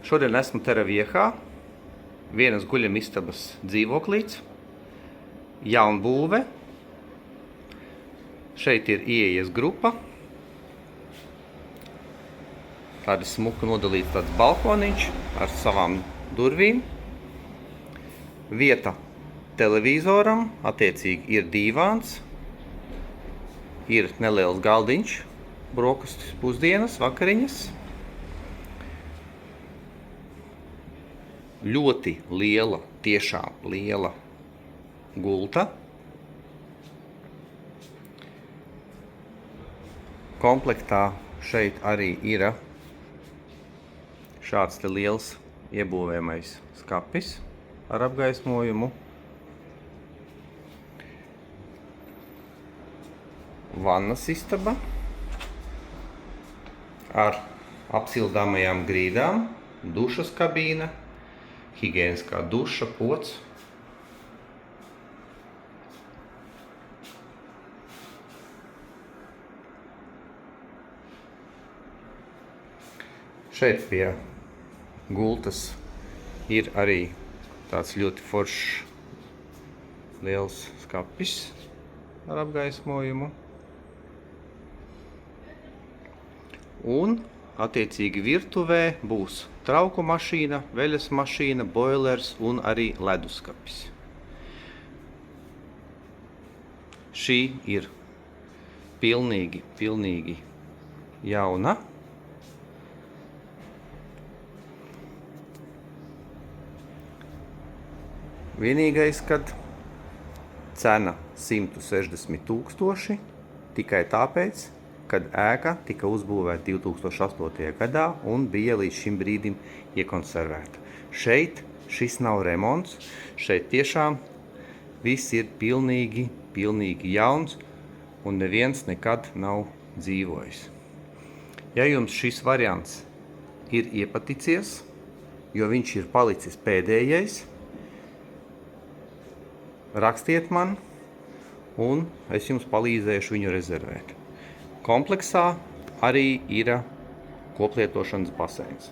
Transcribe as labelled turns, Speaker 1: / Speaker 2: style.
Speaker 1: Šodien esmu Teraviehā, vienas guļamistabas dzīvoklīts, jaunbūve. Šeit ir ieejas grupa. Tāda smuka nodalīts tāds balkoniņš ar savām durvīm. Vieta televizoram, attiecīgi ir dīvāns, ir neliels galdiņš, brokastis, pusdienas, vakariņas. Ļoti liela, tiešām liela gulta. Komplektā šeit arī ir šāds te liels iebūvējamais skapis ar apgaismojumu. Vannas istaba ar apsildāmajām grīdām, dušas kabīne, higēniskā duša, pods. Šeit pie gultas ir arī tāds ļoti foršs liels skapis ar apgaismojumu. Un, attiecīgi, virtuvē būs trauku mašīna, veļas mašīna, boilers un arī leduskapis. Šī ir pilnīgi jauna. Vienīgais, kad cena 160 000 tikai tāpēc, kad ēka tika uzbūvēta 2008. gadā un bija līdz šim brīdim iekonservēta. Šeit šis nav remonts, šeit tiešām viss ir pilnīgi jauns un neviens nekad nav dzīvojis. Ja jums šis variants ir iepaticies, jo viņš ir palicis pēdējais, rakstiet man, un es jums palīdzēšu viņu rezervēt. Kompleksā arī ir koplietošanas baseins.